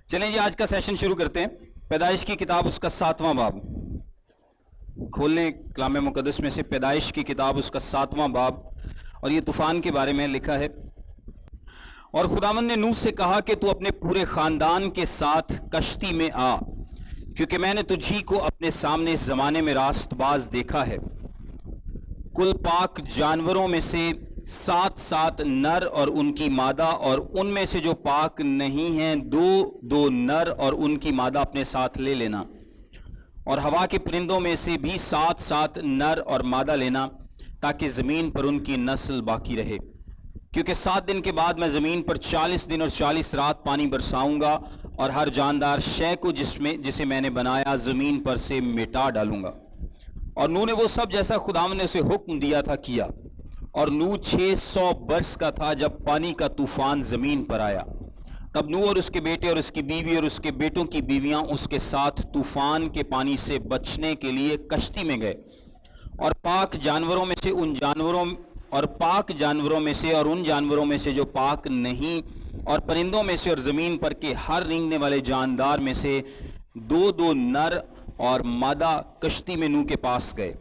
چلیں جی آج کا سیشن شروع کرتے ہیں. پیدائش کی کتاب اس کا 7واں باب کھول لیں کلام مقدس میں سے. پیدائش کی کتاب اس کا 7واں باب, اور یہ طوفان کے بارے میں لکھا ہے. اور خداوند نے نوح سے کہا کہ تو اپنے پورے خاندان کے ساتھ کشتی میں آ, کیونکہ میں نے تجھی کو اپنے سامنے اس زمانے میں راست باز دیکھا ہے. کل پاک جانوروں میں سے 7 نر اور ان کی مادہ, اور ان میں سے جو پاک نہیں ہیں 2 نر اور ان کی مادہ اپنے ساتھ لے لینا. اور ہوا کے پرندوں میں سے بھی 7 نر اور مادہ لینا, تاکہ زمین پر ان کی نسل باقی رہے. کیونکہ 7 دن کے بعد میں زمین پر 40 دن اور 40 رات پانی برساؤں گا, اور ہر جاندار شے کو جسے میں نے بنایا زمین پر سے مٹا ڈالوں گا. اور نوح نے وہ سب جیسا خداوند نے اسے حکم دیا تھا کیا. اور نوح 600 برس کا تھا جب پانی کا طوفان زمین پر آیا. تب نوح اور اس کے بیٹے اور اس کی بیوی اور اس کے بیٹوں کی بیویاں اس کے ساتھ طوفان کے پانی سے بچنے کے لیے کشتی میں گئے. اور پاک جانوروں میں سے ان جانوروں میں سے جو پاک نہیں, اور پرندوں میں سے اور زمین پر کے ہر رینگنے والے جاندار میں سے 2 نر اور مادہ کشتی میں نوح کے پاس گئے,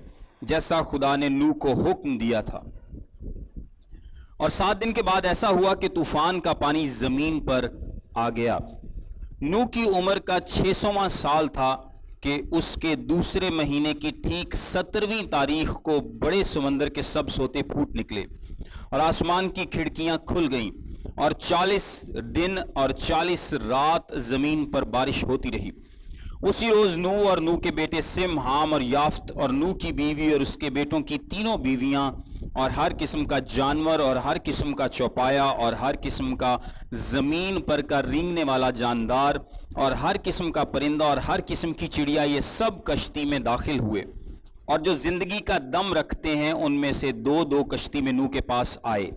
جیسا خدا نے نوح کو حکم دیا تھا. اور 7 دن کے بعد ایسا ہوا کہ طوفان کا پانی زمین پر آ گیا. نوح کی عمر کا 600واں سال تھا کہ اس کے دوسرے مہینے کی ٹھیک 17ویں تاریخ کو بڑے سمندر کے سب سوتے پھوٹ نکلے, اور آسمان کی کھڑکیاں کھل گئیں, اور 40 دن اور 40 رات زمین پر بارش ہوتی رہی. اسی روز نوح اور نوح کے بیٹے سم, حام اور یافت, اور نوح کی بیوی اور اس کے بیٹوں کی تینوں بیویاں, اور ہر قسم کا جانور اور ہر قسم کا چوپایا اور ہر قسم کا زمین پر کا رینگنے والا جاندار اور ہر قسم کا پرندہ اور ہر قسم کی چڑیا, یہ سب کشتی میں داخل ہوئے. اور جو زندگی کا دم رکھتے ہیں ان میں سے 2 کشتی میں نوح کے پاس آئے.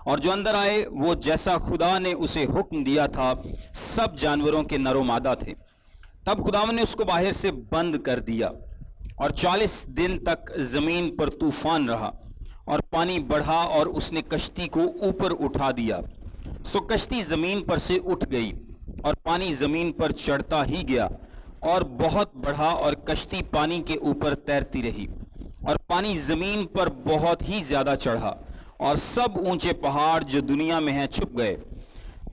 اور جو اندر آئے وہ جیسا خدا نے اسے حکم دیا تھا سب جانوروں کے نر و مادہ تھے. تب خداوند نے اس کو باہر سے بند کر دیا, اور 40 دن تک زمین پر طوفان رہا, اور پانی بڑھا, اور اس نے کشتی کو اوپر اٹھا دیا. سو کشتی زمین پر سے اٹھ گئی, اور پانی زمین پر چڑھتا ہی گیا, اور بہت بڑھا, اور کشتی پانی کے اوپر تیرتی رہی. اور پانی زمین پر بہت ہی زیادہ چڑھا, اور سب اونچے پہاڑ جو دنیا میں ہیں چھپ گئے.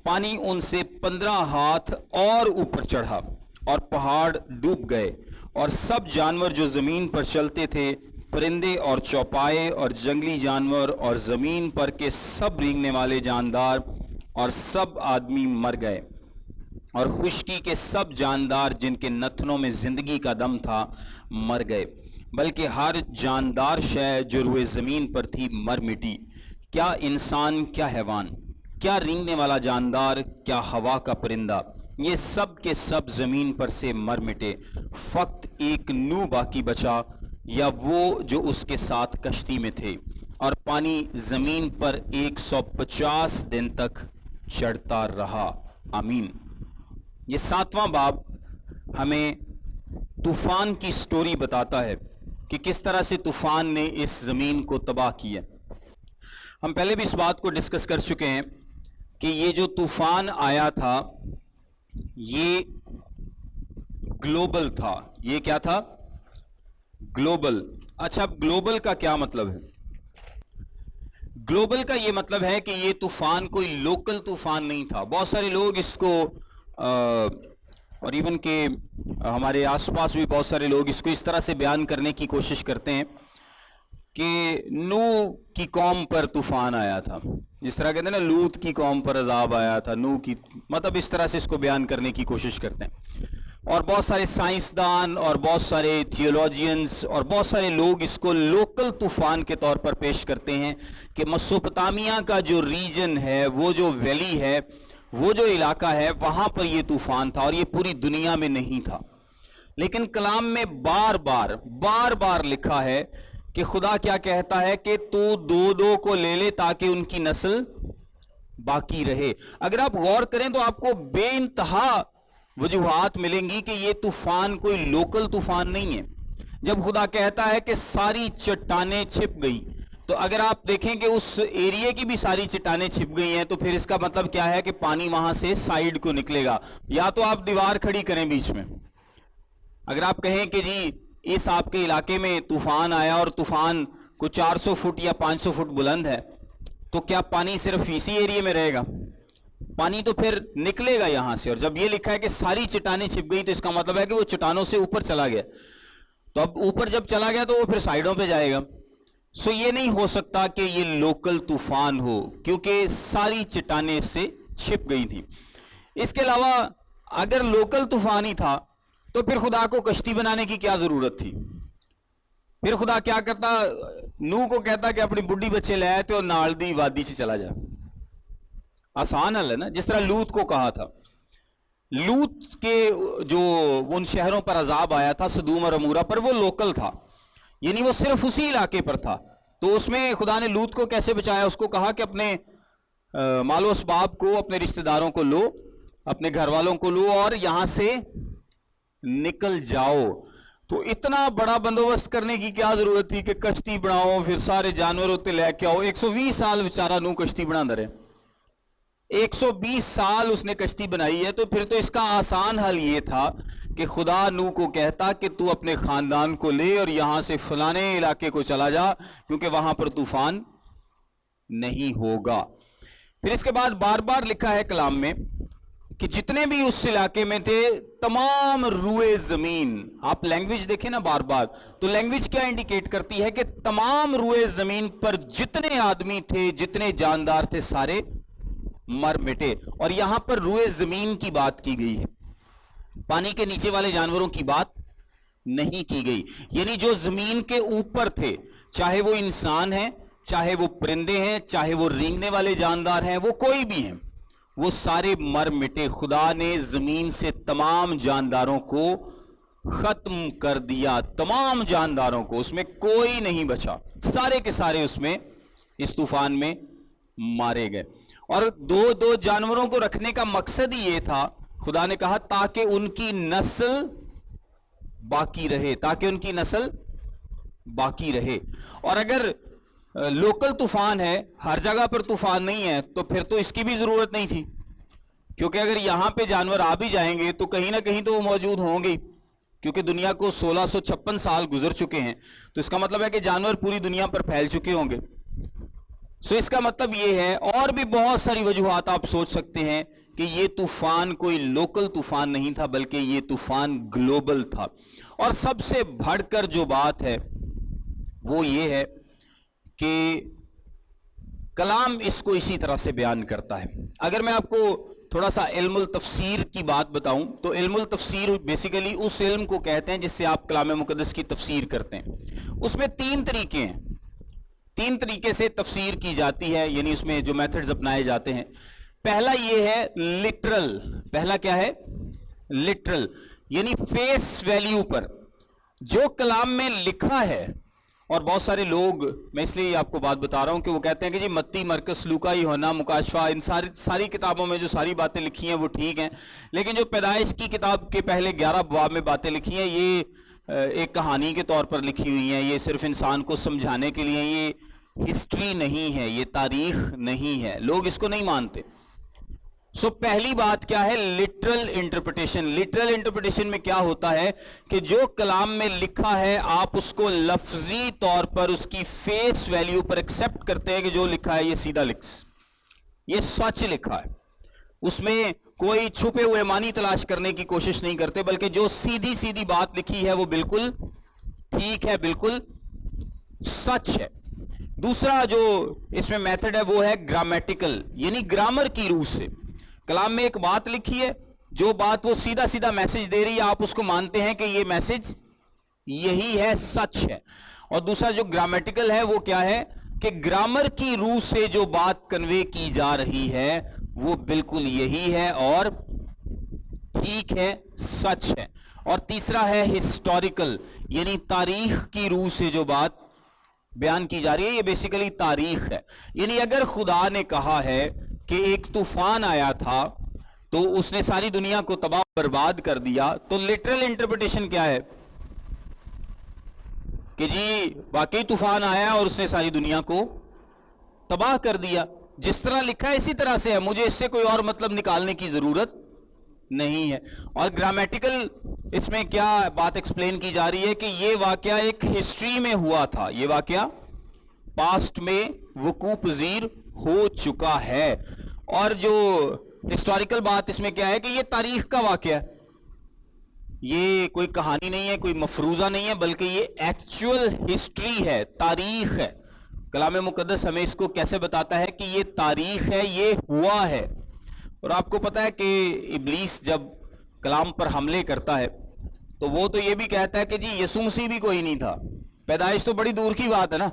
پانی ان سے 15 ہاتھ اور اوپر چڑھا, اور پہاڑ ڈوب گئے. اور سب جانور جو زمین پر چلتے تھے, پرندے اور چوپائے اور جنگلی جانور اور زمین پر کے سب رینگنے والے جاندار اور سب آدمی مر گئے. اور خشکی کے سب جاندار جن کے نتنوں میں زندگی کا دم تھا مر گئے, بلکہ ہر جاندار شے جو روئے زمین پر تھی مر مٹی, کیا انسان, کیا حیوان, کیا رینگنے والا جاندار, کیا ہوا کا پرندہ, یہ سب کے سب زمین پر سے مر مٹے. فقط ایک نوح باقی بچا, یا وہ جو اس کے ساتھ کشتی میں تھے. اور پانی زمین پر 150 دن تک چڑھتا رہا. آمین. یہ 7واں باب ہمیں طوفان کی سٹوری بتاتا ہے کہ کس طرح سے طوفان نے اس زمین کو تباہ کیا. ہم پہلے بھی اس بات کو ڈسکس کر چکے ہیں کہ یہ جو طوفان آیا تھا یہ گلوبل تھا. یہ کیا تھا؟ گلوبل. اچھا, اب گلوبل کا کیا مطلب ہے؟ گلوبل کا یہ مطلب ہے کہ یہ طوفان کوئی لوکل طوفان نہیں تھا. بہت سارے لوگ اس کو اور ایون کہ ہمارے آس پاس بھی بہت سارے لوگ اس کو اس طرح سے بیان کرنے کی کوشش کرتے ہیں کہ نوح کی قوم پر طوفان آیا تھا, جس طرح کہتے ہیں نا لوط کی قوم پر عذاب آیا تھا, نوح کی, مطلب اس طرح سے اس کو بیان کرنے کی کوشش کرتے ہیں. اور بہت سارے سائنسدان اور بہت سارے تھیولوجینز اور بہت سارے لوگ اس کو لوکل طوفان کے طور پر پیش کرتے ہیں کہ مسوپتامیہ کا جو ریجن ہے, وہ جو ویلی ہے, وہ جو علاقہ ہے, وہاں پر یہ طوفان تھا, اور یہ پوری دنیا میں نہیں تھا. لیکن کلام میں بار بار لکھا ہے کہ خدا کیا کہتا ہے کہ تو 2 کو لے لے تاکہ ان کی نسل باقی رہے. اگر آپ غور کریں تو آپ کو بے انتہا وجوہات ملیں گی کہ یہ طوفان کوئی لوکل طوفان نہیں ہے. جب خدا کہتا ہے کہ ساری چٹانیں چھپ گئی, تو اگر آپ دیکھیں کہ اس ایریے کی بھی ساری چٹانیں چھپ گئی ہیں تو پھر اس کا مطلب کیا ہے کہ پانی وہاں سے سائیڈ کو نکلے گا. یا تو آپ دیوار کھڑی کریں بیچ میں. اگر آپ کہیں کہ جی اس آپ کے علاقے میں طوفان آیا اور طوفان کو 400 فٹ یا 500 فٹ بلند ہے, تو کیا پانی صرف اسی ایریے میں رہے گا؟ پانی تو پھر نکلے گا یہاں سے. اور جب یہ لکھا ہے کہ ساری چٹانیں چھپ گئی تو اس کا مطلب ہے کہ وہ چٹانوں سے اوپر چلا گیا. تو اب اوپر جب چلا گیا تو وہ پھر سائیڈوں پہ جائے گا. سو یہ نہیں ہو سکتا کہ یہ لوکل طوفان ہو, کیونکہ ساری چٹانیں اس سے چھپ گئی تھی. اس کے علاوہ اگر لوکل طوفان ہی تھا تو پھر خدا کو کشتی بنانے کی کیا ضرورت تھی؟ پھر خدا کیا کرتا؟ نوح کو کہتا کہ اپنی بڈھی بچے لے آئے اور نال دی وادی سے چلا جا. آسان حل ہے نا. جس طرح لوط کو کہا تھا, لوط کے جو ان شہروں پر عذاب آیا تھا سدوم اور عمورہ پر, وہ لوکل تھا, یعنی وہ صرف اسی علاقے پر تھا. تو اس میں خدا نے لوط کو کیسے بچایا؟ اس کو کہا کہ اپنے مال و اسباب کو, اپنے رشتہ داروں کو لو, اپنے گھر والوں کو لو اور یہاں سے نکل جاؤ. تو اتنا بڑا بندوبست کرنے کی کیا ضرورت تھی کہ کشتی بناؤ, پھر سارے جانور ہوتے لے کے آؤ. 120 سال بیچارہ نوح کشتی بنا رہے, 120 سال اس نے کشتی بنائی ہے. تو پھر تو اس کا آسان حل یہ تھا کہ خدا نوح کو کہتا کہ تو اپنے خاندان کو لے اور یہاں سے فلانے علاقے کو چلا جا, کیونکہ وہاں پر طوفان نہیں ہوگا. پھر اس کے بعد بار بار لکھا ہے کلام میں کہ جتنے بھی اس علاقے میں تھے تمام روئے زمین. آپ لینگویج دیکھیں نا بار بار, تو لینگویج کیا انڈیکیٹ کرتی ہے کہ تمام روئے زمین پر جتنے آدمی تھے, جتنے جاندار تھے, سارے مر مٹے. اور یہاں پر روئے زمین کی بات کی گئی ہے, پانی کے نیچے والے جانوروں کی بات نہیں کی گئی. یعنی جو زمین کے اوپر تھے, چاہے وہ انسان ہیں, چاہے وہ پرندے ہیں, چاہے وہ رینگنے والے جاندار ہیں, وہ کوئی بھی ہیں, وہ سارے مر مٹے. خدا نے زمین سے تمام جانداروں کو ختم کر دیا, تمام جانداروں کو, اس میں کوئی نہیں بچا, سارے کے سارے اس میں اس طوفان میں مارے گئے. اور دو جانوروں کو رکھنے کا مقصد ہی یہ تھا, خدا نے کہا تاکہ ان کی نسل باقی رہے, تاکہ ان کی نسل باقی رہے. اور اگر لوکل طوفان ہے, ہر جگہ پر طوفان نہیں ہے, تو پھر تو اس کی بھی ضرورت نہیں تھی, کیونکہ اگر یہاں پہ جانور آ بھی جائیں گے تو کہیں نہ کہیں تو وہ موجود ہوں گے, کیونکہ دنیا کو 1656 سال گزر چکے ہیں. تو اس کا مطلب ہے کہ جانور پوری دنیا پر پھیل چکے ہوں گے. سو اس کا مطلب یہ ہے, اور بھی بہت ساری وجوہات آپ سوچ سکتے ہیں کہ یہ طوفان کوئی لوکل طوفان نہیں تھا, بلکہ یہ طوفان گلوبل تھا. اور سب سے بڑھ کر جو بات ہے وہ یہ ہے کہ کلام اس کو اسی طرح سے بیان کرتا ہے. اگر میں آپ کو تھوڑا سا علم التفسیر کی بات بتاؤں تو علم التفسیر بیسیکلی اس علم کو کہتے ہیں جس سے آپ کلام مقدس کی تفسیر کرتے ہیں. اس میں 3 طریقے ہیں, 3 طریقے سے تفسیر کی جاتی ہے, یعنی اس میں جو میتھڈز اپنائے جاتے ہیں. پہلا یہ ہے لٹرل. پہلا کیا ہے؟ لٹرل, یعنی فیس ویلیو پر جو کلام میں لکھا ہے. اور بہت سارے لوگ, میں اس لیے آپ کو بات بتا رہا ہوں کہ وہ کہتے ہیں کہ جی متی, مرکز, لوکا, یوحنا, مکاشفہ, ان ساری کتابوں میں جو ساری باتیں لکھی ہیں وہ ٹھیک ہیں, لیکن جو پیدائش کی کتاب کے پہلے 11 باب میں باتیں لکھی ہیں یہ ایک کہانی کے طور پر لکھی ہوئی ہیں, یہ صرف انسان کو سمجھانے کے لیے, یہ ہسٹری نہیں ہے, یہ تاریخ نہیں ہے. لوگ اس کو نہیں مانتے. سو پہلی بات کیا ہے؟ Literal interpretation. لٹرل انٹرپریٹیشن میں کیا ہوتا ہے کہ جو کلام میں لکھا ہے آپ اس کو لفظی طور پر اس کی فیس ویلیو پر ایکسپٹ کرتے ہیں کہ جو لکھا ہے یہ سیدھا یہ سچ لکھا ہے. اس میں کوئی چھپے ہوئے معنی تلاش کرنے کی کوشش نہیں کرتے, بلکہ جو سیدھی بات لکھی ہے وہ بالکل ٹھیک ہے, بالکل سچ ہے. دوسرا جو اس میں میتھڈ ہے وہ ہے گرامیٹیکل, یعنی گرامر کی روح سے. کلام میں ایک بات لکھی ہے, جو بات وہ سیدھا میسج دے رہی ہے, آپ اس کو مانتے ہیں کہ یہ میسج یہی ہے, سچ ہے. اور دوسرا جو گرامیٹیکل ہے وہ کیا ہے کہ گرامر کی روح سے جو بات کنوے کی جا رہی ہے وہ بالکل یہی ہے اور ٹھیک ہے, سچ ہے. اور تیسرا ہے ہسٹوریکل, یعنی تاریخ کی روح سے جو بات بیان کی جا رہی ہے یہ بیسیکلی تاریخ ہے. یعنی اگر خدا نے کہا ہے کہ ایک طوفان آیا تھا تو اس نے ساری دنیا کو تباہ برباد کر دیا, تو لٹرل انٹرپریٹیشن کیا ہے؟ کہ جی واقعی طوفان آیا اور اس نے ساری دنیا کو تباہ کر دیا. جس طرح لکھا ہے اسی طرح سے ہے, مجھے اس سے کوئی اور مطلب نکالنے کی ضرورت نہیں ہے. اور گرامیٹیکل اس میں کیا بات ایکسپلین کی جا رہی ہے کہ یہ واقعہ ایک ہسٹری میں ہوا تھا, یہ واقعہ پاسٹ میں وقوع پذیر ہو چکا ہے. اور جو ہسٹوریکل بات اس میں کیا ہے کہ یہ تاریخ کا واقعہ ہے, یہ کوئی کہانی نہیں ہے, کوئی مفروضہ نہیں ہے, بلکہ یہ ایکچوئل ہسٹری ہے, تاریخ ہے. کلام مقدس ہمیں اس کو کیسے بتاتا ہے کہ یہ تاریخ ہے, یہ ہوا ہے. اور آپ کو پتا ہے کہ ابلیس جب کلام پر حملے کرتا ہے تو وہ تو یہ بھی کہتا ہے کہ جی یسوع مسیح بھی کوئی نہیں تھا. پیدائش تو بڑی دور کی بات ہے نا,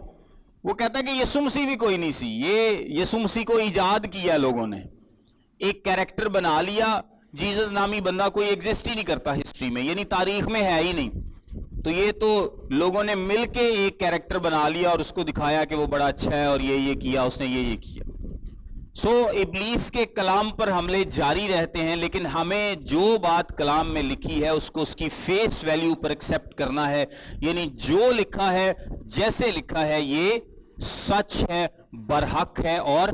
وہ کہتا ہے کہ یسوع مسیح بھی کوئی نہیں سی, یہ یسوع مسیح کو ایجاد کیا لوگوں نے, ایک کیریکٹر بنا لیا. جیزس نامی بندہ کوئی ایگزسٹ ہی نہیں کرتا ہسٹری میں, یعنی تاریخ میں ہے ہی نہیں. تو یہ تو لوگوں نے مل کے ایک کیریکٹر بنا لیا اور اس کو دکھایا کہ وہ بڑا اچھا ہے اور یہ کیا, اس نے یہ کیا. سو ابلیس کے کلام پر حملے جاری رہتے ہیں, لیکن ہمیں جو بات کلام میں لکھی ہے اس کو اس کی فیس ویلیو پر ایکسیپٹ کرنا ہے. یعنی جو لکھا ہے, جیسے لکھا ہے, یہ سچ ہے, برحق ہے اور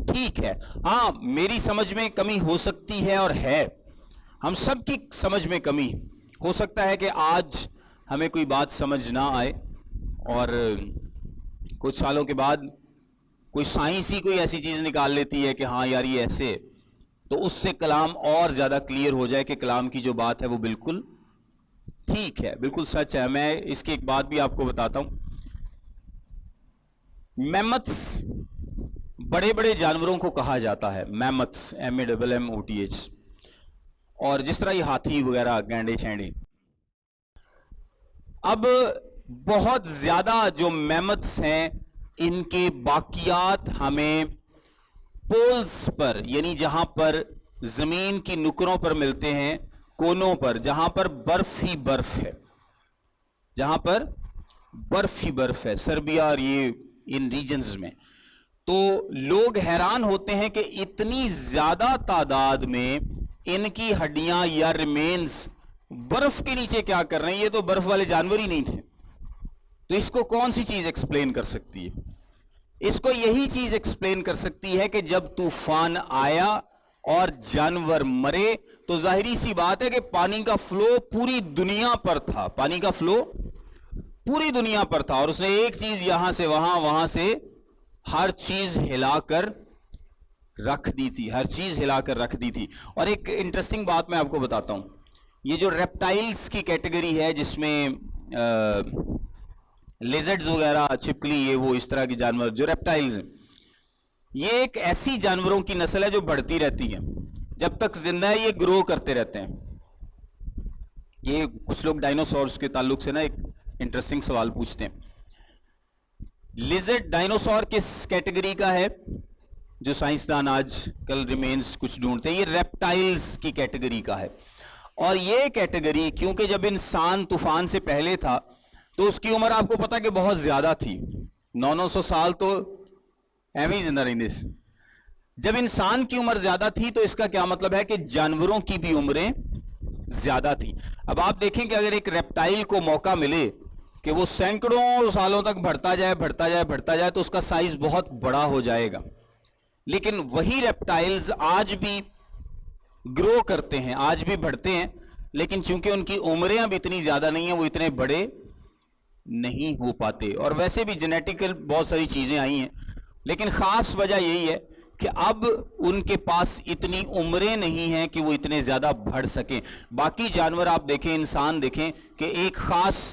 ٹھیک ہے. ہاں میری سمجھ میں کمی ہو سکتی ہے اور ہے, ہم سب کی سمجھ میں کمی ہو سکتا ہے کہ آج ہمیں کوئی بات سمجھ نہ آئے اور کچھ سالوں کے بعد کوئی سائنس ہی کوئی ایسی چیز نکال لیتی ہے کہ ہاں یار یہ ایسے, تو اس سے کلام اور زیادہ کلیئر ہو جائے کہ کلام کی جو بات ہے وہ بالکل ٹھیک ہے, بالکل سچ ہے. میں اس کی ایک بات بھی آپ کو بتاتا ہوں. میمتس بڑے بڑے جانوروں کو کہا جاتا ہے, میمتس, MEMMOTH, اور جس طرح یہ ہاتھی وغیرہ, گینڈے شینڈے. اب بہت زیادہ جو میمتس ہیں ان کے باقیات ہمیں پولز پر, یعنی جہاں پر زمین کی نکروں پر ملتے ہیں, کونوں پر, جہاں پر برف ہی برف ہے, جہاں پر برف ہی برف ہے, سربیا اور یہ ان ریجنز میں. تو لوگ حیران ہوتے ہیں کہ اتنی زیادہ تعداد میں ان کی ہڈیاں یا ریمینز برف کے نیچے کیا کر رہے ہیں, یہ تو برف والے جانور ہی نہیں تھے. تو اس کو کون سی چیز ایکسپلین کر سکتی ہے؟ اس کو یہی چیز ایکسپلین کر سکتی ہے کہ جب طوفان آیا اور جانور مرے تو ظاہری سی بات ہے کہ پانی کا فلو پوری دنیا پر تھا, پانی کا فلو پوری دنیا پر تھا, اور اس نے ایک چیز یہاں سے وہاں, وہاں سے ہر چیز ہلا کر رکھ دی تھی, ہر چیز ہلا کر رکھ دی تھی. اور ایک انٹرسٹنگ بات میں آپ کو بتاتا ہوں, یہ جو ریپٹائلز کی کیٹیگری ہے جس میں لیزرڈز وغیرہ, چھپکلی, یہ وہ اس طرح کی جانور جو ریپٹائلز ہیں, یہ ایک ایسی جانوروں کی نسل ہے جو بڑھتی رہتی ہے, جب تک زندہ ہے یہ گرو کرتے رہتے ہیں. یہ کچھ لوگ ڈائنوسورز کے تعلق سے نا ایک انٹرسٹنگ سوال پوچھتے ہیں. لیزرڈ ڈائنوسور کس کیٹیگری کا ہے جو سائنسدان آج کل ریمینز کچھ ڈھونڈتے ہیں؟ یہ ریپٹائلز کی کیٹیگری کا ہے. اور یہ کیٹیگری کیونکہ جب انسان طوفان سے پہلے تھا تو اس کی عمر آپ کو پتا کہ بہت زیادہ تھی, 900 سال تو ایویں زندہ رہندے. جب انسان کی عمر زیادہ تھی تو اس کا کیا مطلب ہے کہ جانوروں کی بھی عمریں زیادہ تھی. اب آپ دیکھیں کہ اگر ایک ریپٹائل کو موقع ملے کہ وہ سینکڑوں سالوں تک بڑھتا جائے بڑھتا جائے بڑھتا جائے تو اس کا سائز بہت بڑا ہو جائے گا. لیکن وہی ریپٹائلز آج بھی گرو کرتے ہیں, آج بھی بڑھتے ہیں, لیکن چونکہ ان کی عمریں اب اتنی زیادہ نہیں ہیں وہ اتنے بڑے نہیں ہو پاتے. اور ویسے بھی جینیٹیکل بہت ساری چیزیں آئی ہیں, لیکن خاص وجہ یہی ہے کہ اب ان کے پاس اتنی عمریں نہیں ہیں کہ وہ اتنے زیادہ بڑھ سکیں. باقی جانور آپ دیکھیں, انسان دیکھیں کہ ایک خاص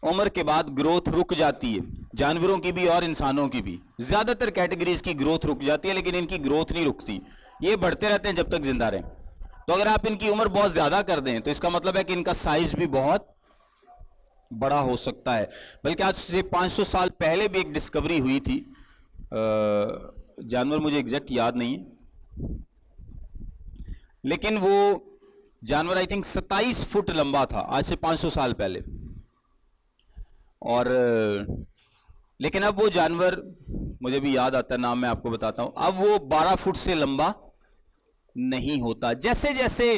عمر کے بعد گروتھ رک جاتی ہے, جانوروں کی بھی اور انسانوں کی بھی. زیادہ تر کیٹیگریز کی گروتھ رک جاتی ہے لیکن ان کی گروتھ نہیں رکتی, یہ بڑھتے رہتے ہیں جب تک زندہ رہیں. تو اگر آپ ان کی عمر بہت زیادہ کر دیں تو اس کا مطلب ہے کہ ان کا سائز بھی بہت بڑا ہو سکتا ہے. بلکہ آج سے 500 سال پہلے بھی ایک ڈسکوری ہوئی تھی, جانور مجھے ایگزیکٹ یاد نہیں ہے, لیکن وہ جانور آئی تھنک 27 فٹ لمبا تھا آج سے 500 سال پہلے. اور لیکن اب وہ جانور, مجھے بھی یاد آتا ہے نام, میں آپ کو بتاتا ہوں, اب وہ 12 فٹ سے لمبا نہیں ہوتا. جیسے جیسے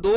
2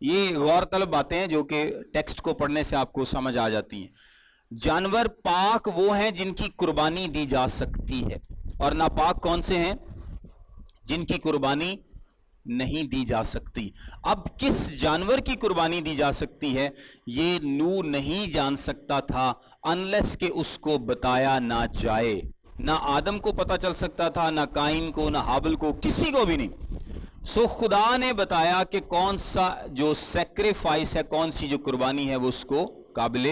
یہ غور طلب باتیں ہیں جو کہ ٹیکسٹ کو پڑھنے سے آپ کو سمجھ آ جاتی ہیں۔ جانور پاک وہ ہیں جن کی قربانی دی جا سکتی ہے، اور ناپاک کون سے ہیں؟ جن کی قربانی نہیں دی جا سکتی۔ اب کس جانور کی قربانی دی جا سکتی ہے یہ نوح نہیں جان سکتا تھا انلیس کہ اس کو بتایا نہ جائے۔ نہ آدم کو پتہ چل سکتا تھا، نہ قائن کو، نہ حابل کو، کسی کو بھی نہیں۔ سو خدا نے بتایا کہ کون سا جو سیکریفائس ہے، کون سی جو قربانی ہے وہ اس کو قابل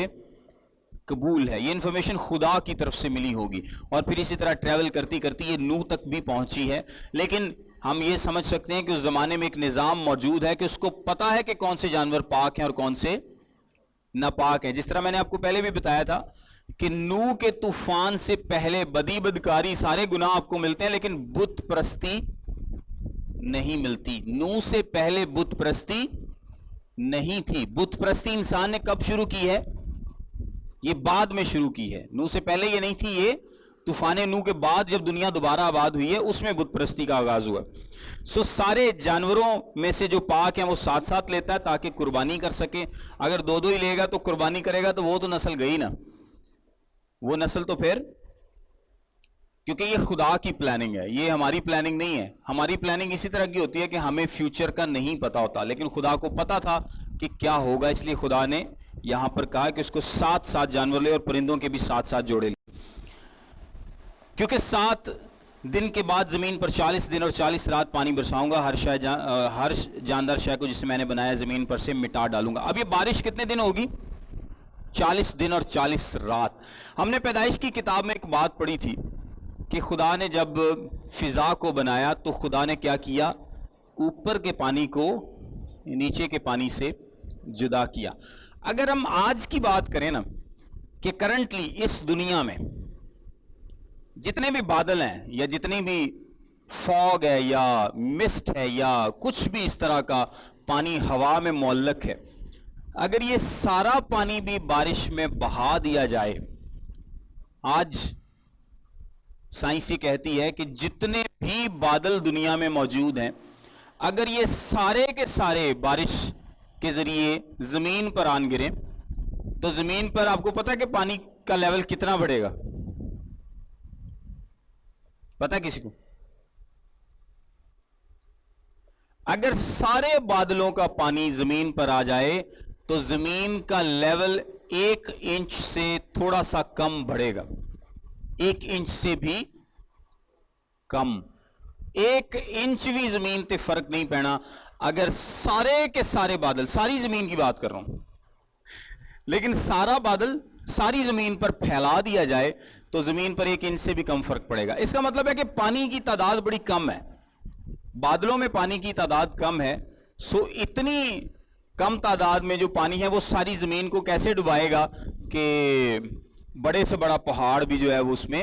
قبول ہے۔ یہ انفارمیشن خدا کی طرف سے ملی ہوگی، اور پھر اسی طرح ٹریول کرتی کرتی یہ نوح تک بھی پہنچی ہے۔ لیکن ہم یہ سمجھ سکتے ہیں کہ اس زمانے میں ایک نظام موجود ہے کہ اس کو پتا ہے کہ کون سے جانور پاک ہیں اور کون سے ناپاک ہیں۔ جس طرح میں نے آپ کو پہلے بھی بتایا تھا کہ نوح کے طوفان سے پہلے بدی بدکاری سارے گناہ آپ کو ملتے ہیں، لیکن بت پرستی نہیں ملتی۔ نوح سے پہلے بت پرستی نہیں تھی۔ بت پرستی انسان نے کب شروع کی ہے؟ یہ بعد میں شروع کی ہے۔ نوح سے پہلے یہ نہیں تھی، یہ طوفان نوح کے بعد جب دنیا دوبارہ آباد ہوئی ہے اس میں بت پرستی کا آغاز ہوا۔ سو سارے جانوروں میں سے جو پاک ہیں وہ ساتھ ساتھ لیتا ہے تاکہ قربانی کر سکے۔ اگر دو دو ہی لے گا تو قربانی کرے گا تو وہ تو نسل گئی نا، وہ نسل تو پھر، کیونکہ یہ خدا کی پلاننگ ہے، یہ ہماری پلاننگ نہیں ہے۔ ہماری پلاننگ اسی طرح کی ہوتی ہے کہ ہمیں فیوچر کا نہیں پتا ہوتا، لیکن خدا کو پتا تھا کہ کیا ہوگا، اس لیے خدا نے یہاں پر کہا کہ اس کو ساتھ ساتھ جانور لے اور پرندوں کے بھی ساتھ ساتھ جوڑے لے، کیونکہ 7 دن کے بعد زمین پر 40 دن اور 40 رات پانی برساؤں گا، ہر جاندار شے کو جسے میں نے بنایا زمین پر سے مٹا ڈالوں گا۔ اب یہ بارش کتنے دن ہوگی؟ 40 دن اور 40 رات۔ ہم نے پیدائش کی کتاب میں ایک بات پڑھی تھی کہ خدا نے جب فضا کو بنایا تو خدا نے کیا کیا؟ اوپر کے پانی کو نیچے کے پانی سے جدا کیا۔ اگر ہم آج کی بات کریں نا کہ کرنٹلی اس دنیا میں جتنے بھی بادل ہیں یا جتنی بھی فوگ ہے یا مسٹ ہے یا کچھ بھی اس طرح کا پانی ہوا میں معلق ہے، اگر یہ سارا پانی بھی بارش میں بہا دیا جائے، آج سائنس یہ کہتی ہے کہ جتنے بھی بادل دنیا میں موجود ہیں اگر یہ سارے کے سارے بارش کے ذریعے زمین پر آن گریں تو زمین پر آپ کو پتا ہے کہ پانی کا لیول کتنا بڑھے گا؟ پتا ہے کسی کو؟ اگر سارے بادلوں کا پانی زمین پر آ جائے تو زمین کا لیول 1 انچ سے تھوڑا سا کم بڑھے گا، 1 انچ سے بھی کم، 1 انچ بھی زمین تے فرق نہیں پینا۔ اگر سارے کے سارے بادل، ساری زمین کی بات کر رہا ہوں، لیکن سارا بادل ساری زمین پر پھیلا دیا جائے تو زمین پر 1 انچ سے بھی کم فرق پڑے گا۔ اس کا مطلب ہے کہ پانی کی تعداد بڑی کم ہے، بادلوں میں پانی کی تعداد کم ہے۔ سو اتنی کم تعداد میں جو پانی ہے وہ ساری زمین کو کیسے ڈبائے گا کہ بڑے سے بڑا پہاڑ بھی جو ہے وہ اس میں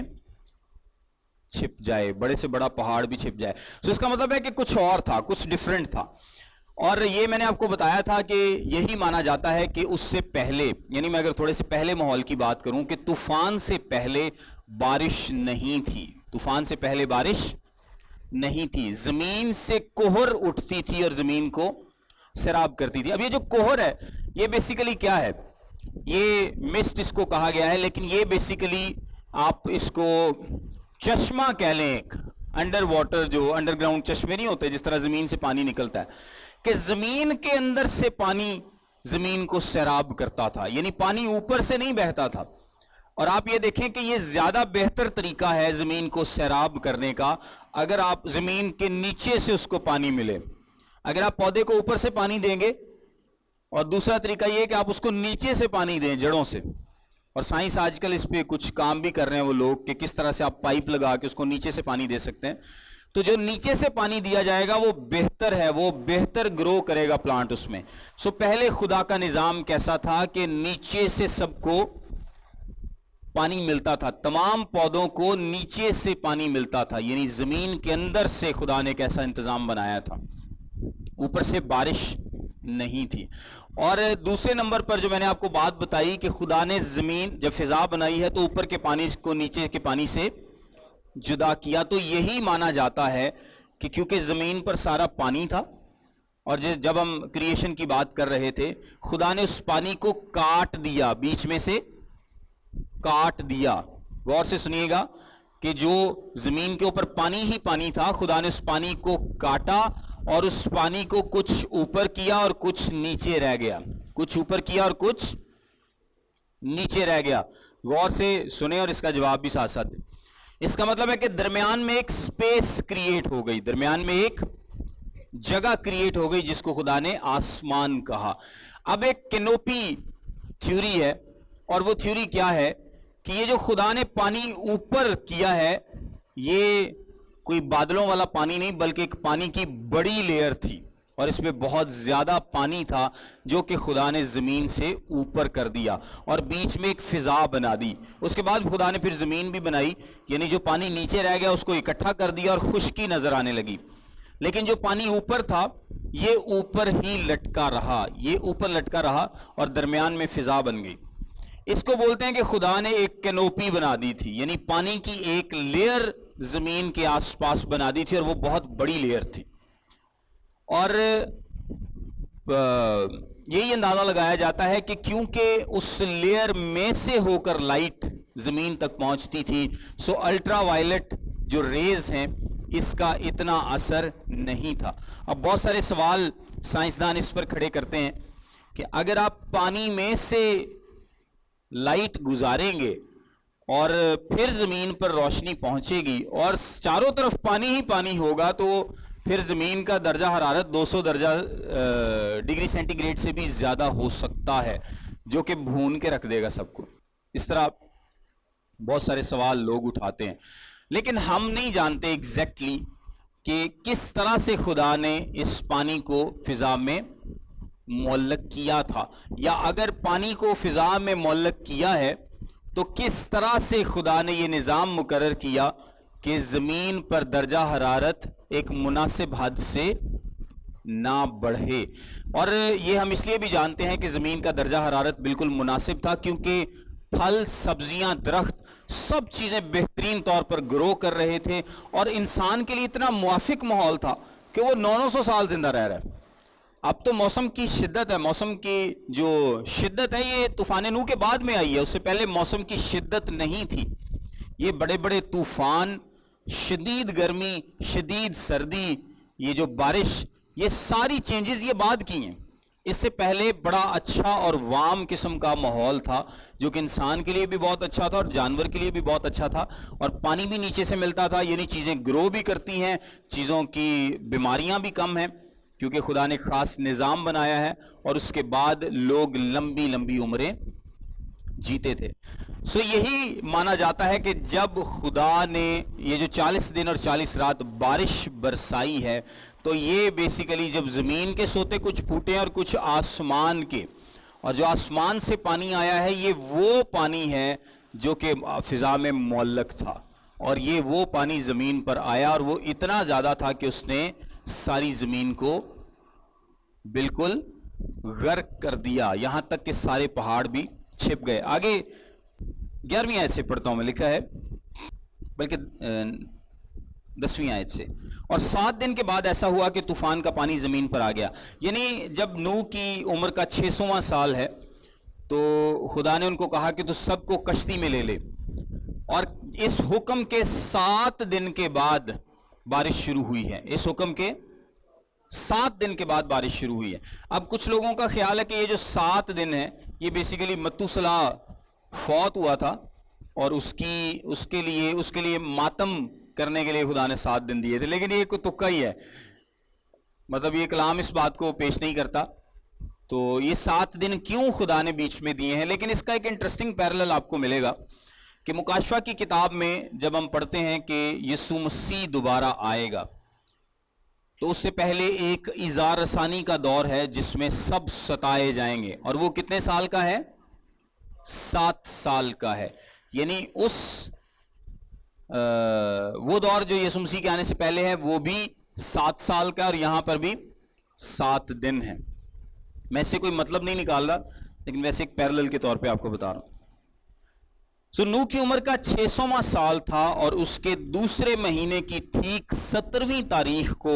چھپ جائے، بڑے سے بڑا پہاڑ بھی چھپ جائے۔ سو اس کا مطلب ہے کہ کچھ اور تھا، کچھ ڈیفرنٹ تھا، اور یہ میں نے آپ کو بتایا تھا کہ یہی مانا جاتا ہے کہ اس سے پہلے، یعنی میں اگر تھوڑے سے پہلے ماحول کی بات کروں کہ طوفان سے پہلے بارش نہیں تھی، طوفان سے پہلے بارش نہیں تھی، زمین سے کوہر اٹھتی تھی اور زمین کو سیراب کرتی تھی۔ اب یہ جو کوہر ہے یہ بیسیکلی کیا ہے؟ یہ مسٹ اس کو کہا گیا ہے، لیکن یہ بیسیکلی آپ اس کو چشمہ کہہ لیں، ایک انڈر واٹر جو انڈر گراؤنڈ چشمے نہیں ہوتے جس طرح زمین سے پانی نکلتا ہے، کہ زمین کے اندر سے پانی زمین کو سیراب کرتا تھا، یعنی پانی اوپر سے نہیں بہتا تھا۔ اور آپ یہ دیکھیں کہ یہ زیادہ بہتر طریقہ ہے زمین کو سیراب کرنے کا اگر آپ زمین کے نیچے سے اس کو پانی ملے۔ اگر آپ پودے کو اوپر سے پانی دیں گے، اور دوسرا طریقہ یہ ہے کہ آپ اس کو نیچے سے پانی دیں، جڑوں سے، اور سائنس آج کل اس پہ کچھ کام بھی کر رہے ہیں وہ لوگ کہ کس طرح سے آپ پائپ لگا کے اس کو نیچے سے پانی دے سکتے ہیں، تو جو نیچے سے پانی دیا جائے گا وہ بہتر ہے، وہ بہتر گرو کرے گا پلانٹ اس میں۔ سو پہلے خدا کا نظام کیسا تھا کہ نیچے سے سب کو پانی ملتا تھا، تمام پودوں کو نیچے سے پانی ملتا تھا، یعنی زمین کے اندر سے خدا نے کیسا انتظام بنایا تھا، اوپر سے بارش نہیں تھی۔ اور دوسرے نمبر پر جو میں نے آپ کو بات بتائی کہ خدا نے زمین جب فضا بنائی ہے تو اوپر کے پانی کو نیچے کے پانی سے جدا کیا، تو یہی مانا جاتا ہے کہ کیونکہ زمین پر سارا پانی تھا اور جب ہم کریشن کی بات کر رہے تھے، خدا نے اس پانی کو کاٹ دیا، بیچ میں سے کاٹ دیا. غور سے سنیے گا کہ جو زمین کے اوپر پانی ہی پانی تھا، خدا نے اس پانی کو کاٹا اور اس پانی کو کچھ اوپر کیا اور کچھ نیچے رہ گیا، کچھ اوپر کیا اور کچھ نیچے رہ گیا. غور سے سنیں اور اس کا جواب بھی ساتھ ساتھ دیں. اس کا مطلب ہے کہ درمیان میں ایک سپیس کریٹ ہو گئی، درمیان میں ایک جگہ کریٹ ہو گئی جس کو خدا نے آسمان کہا. اب ایک کینوپی تھیوری ہے، اور وہ تھیوری کیا ہے کہ یہ جو خدا نے پانی اوپر کیا ہے، یہ کوئی بادلوں والا پانی نہیں بلکہ ایک پانی کی بڑی لیئر تھی، اور اس میں بہت زیادہ پانی تھا جو کہ خدا نے زمین سے اوپر کر دیا اور بیچ میں ایک فضا بنا دی. اس کے بعد خدا نے پھر زمین بھی بنائی، یعنی جو پانی نیچے رہ گیا اس کو اکٹھا کر دیا اور خشکی نظر آنے لگی. لیکن جو پانی اوپر تھا یہ اوپر ہی لٹکا رہا، یہ اوپر لٹکا رہا اور درمیان میں فضا بن گئی. اس کو بولتے ہیں کہ خدا نے ایک کینوپی بنا دی تھی، یعنی پانی کی ایک لیئر زمین کے آس پاس بنا دی تھی، اور وہ بہت بڑی لیئر تھی. اور یہی اندازہ لگایا جاتا ہے کہ کیونکہ اس لیئر میں سے ہو کر لائٹ زمین تک پہنچتی تھی، سو الٹرا وائلٹ جو ریز ہیں اس کا اتنا اثر نہیں تھا. اب بہت سارے سوال سائنسدان اس پر کھڑے کرتے ہیں کہ اگر آپ پانی میں سے لائٹ گزاریں گے اور پھر زمین پر روشنی پہنچے گی اور چاروں طرف پانی ہی پانی ہوگا، تو پھر زمین کا درجہ حرارت 200 ڈگری سینٹی گریڈ سے بھی زیادہ ہو سکتا ہے، جو کہ بھون کے رکھ دے گا سب کو. اس طرح بہت سارے سوال لوگ اٹھاتے ہیں، لیکن ہم نہیں جانتے ایگزیکٹلی کہ کس طرح سے خدا نے اس پانی کو فضا میں معلق کیا تھا، یا اگر پانی کو فضا میں معلق کیا ہے تو کس طرح سے خدا نے یہ نظام مقرر کیا کہ زمین پر درجہ حرارت ایک مناسب حد سے نہ بڑھے. اور یہ ہم اس لیے بھی جانتے ہیں کہ زمین کا درجہ حرارت بالکل مناسب تھا کیونکہ پھل، سبزیاں، درخت، سب چیزیں بہترین طور پر گرو کر رہے تھے، اور انسان کے لیے اتنا موافق ماحول تھا کہ وہ 900 سال زندہ رہ رہا ہے. اب تو موسم کی شدت ہے، موسم کی جو شدت ہے یہ طوفان نوح کے بعد میں آئی ہے، اس سے پہلے موسم کی شدت نہیں تھی. یہ بڑے بڑے طوفان، شدید گرمی، شدید سردی، یہ جو بارش، یہ ساری چینجز یہ بعد کی ہیں. اس سے پہلے بڑا اچھا اور وارم قسم کا ماحول تھا جو کہ انسان کے لیے بھی بہت اچھا تھا اور جانور کے لیے بھی بہت اچھا تھا، اور پانی بھی نیچے سے ملتا تھا، یعنی چیزیں گرو بھی کرتی ہیں، چیزوں کی بیماریاں بھی کم ہیں کیونکہ خدا نے خاص نظام بنایا ہے، اور اس کے بعد لوگ لمبی لمبی عمریں جیتے تھے. سو یہی مانا جاتا ہے کہ جب خدا نے یہ جو 40 دن اور 40 رات بارش برسائی ہے، تو یہ بیسیکلی جب زمین کے سوتے کچھ پھوٹے اور کچھ آسمان کے، اور جو آسمان سے پانی آیا ہے یہ وہ پانی ہے جو کہ فضا میں معلق تھا، اور یہ وہ پانی زمین پر آیا اور وہ اتنا زیادہ تھا کہ اس نے ساری زمین کو بالکل غرق کر دیا، یہاں تک کہ سارے پہاڑ بھی چھپ گئے. آگے 11ویں آیت سے پڑھتا ہوں میں، لکھا ہے، بلکہ 10ویں آیت سے، اور 7 دن کے بعد ایسا ہوا کہ طوفان کا پانی زمین پر آ گیا. یعنی جب نوح کی عمر کا 600واں سال ہے تو خدا نے ان کو کہا کہ تو سب کو کشتی میں لے لے، اور اس حکم کے 7 دن کے بعد بارش شروع ہوئی ہے. اس حکم کے 7 دن کے بعد بارش شروع ہوئی ہے. اب کچھ لوگوں کا خیال ہے کہ یہ جو 7 دن ہے یہ بیسیکلی متوسلہ فوت ہوا تھا، اور اس کے لیے ماتم کرنے کے لیے خدا نے 7 دن دیے تھے، لیکن یہ کوئی تکا ہی ہے، مطلب یہ کلام اس بات کو پیش نہیں کرتا. تو یہ 7 دن کیوں خدا نے بیچ میں دیے ہیں؟ لیکن اس کا ایک انٹرسٹنگ پیرلل آپ کو ملے گا کہ مکاشفہ کی کتاب میں جب ہم پڑھتے ہیں کہ یسوع مسیح دوبارہ آئے گا، تو اس سے پہلے ایک ایذا رسانی کا دور ہے جس میں سب ستائے جائیں گے، اور وہ کتنے سال کا ہے؟ 7 سال کا ہے. یعنی وہ دور جو یسوع مسیح کے آنے سے پہلے ہے وہ بھی 7 سال کا، اور یہاں پر بھی 7 دن ہے. میں اس سے کوئی مطلب نہیں نکال رہا، لیکن ویسے ایک پیرلل کے طور پہ آپ کو بتا رہا ہوں. نوح کی عمر کا 600واں سال تھا، اور اس کے دوسرے مہینے کی ٹھیک 17ویں تاریخ کو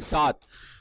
7।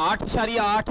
8.8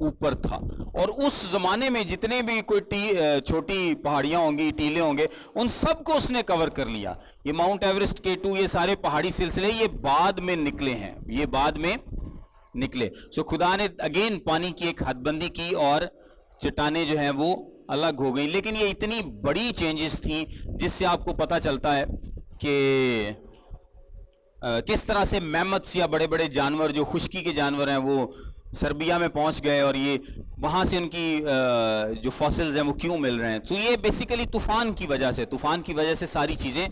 اوپر تھا. اور اس زمانے میں جتنے بھی کوئی چھوٹی پہاڑیاں ہوں گی, ٹیلے ہوں گے, ان سب کو اس نے کور کر لیا. یہ ماؤنٹ ایوریسٹ, K2, یہ سارے پہاڑی سلسلے یہ بعد میں نکلے ہیں, یہ بعد میں نکلے. سو خدا نے اگین پانی کی ایک حد بندی کی اور چٹانیں جو ہیں وہ الگ ہو گئی. لیکن یہ اتنی بڑی چینجز تھیں جس سے آپ کو پتہ چلتا ہے کہ کس طرح سے میمتس یا بڑے بڑے جانور جو خشکی کے جانور ہیں وہ سربیا میں پہنچ گئے, اور یہ وہاں سے ان کی جو فاسلز ہیں وہ کیوں مل رہے ہیں. تو یہ بیسیکلی طوفان کی وجہ سے ساری چیزیں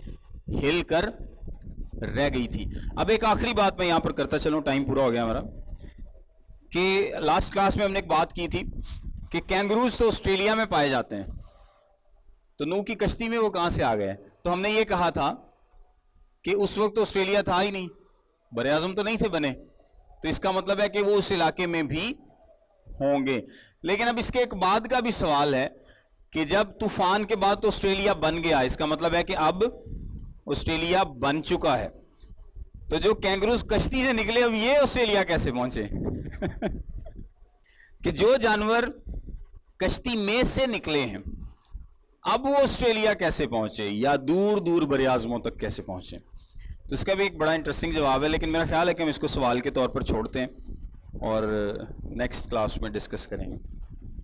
ہل کر رہ گئی تھی. اب ایک آخری بات میں یہاں پر کرتا چلوں, ٹائم پورا ہو گیا ہمارا, کہ لاسٹ کلاس میں ہم نے ایک بات کی تھی کہ کینگروز تو آسٹریلیا میں پائے جاتے ہیں, تو نوح کی کشتی میں وہ کہاں سے آ گئے. تو ہم نے یہ کہا تھا کہ اس وقت تو آسٹریلیا تھا ہی نہیں, بر اعظم تو نہیں تھے بنے, تو اس کا مطلب ہے کہ وہ اس علاقے میں بھی ہوں گے. لیکن اب اس کے ایک بعد کا بھی سوال ہے کہ جب طوفان کے بعد تو آسٹریلیا بن گیا, اس کا مطلب ہے کہ اب آسٹریلیا بن چکا ہے, تو جو کینگروز کشتی سے نکلے اب یہ آسٹریلیا کیسے پہنچے کہ جو جانور کشتی میں سے نکلے ہیں اب وہ آسٹریلیا کیسے پہنچے, یا دور دور بر اعظموں تک کیسے پہنچے. تو اس کا بھی ایک بڑا انٹرسٹنگ جواب ہے, لیکن میرا خیال ہے کہ ہم اس کو سوال کے طور پر چھوڑتے ہیں اور نیکسٹ کلاس میں ڈسکس کریں گے.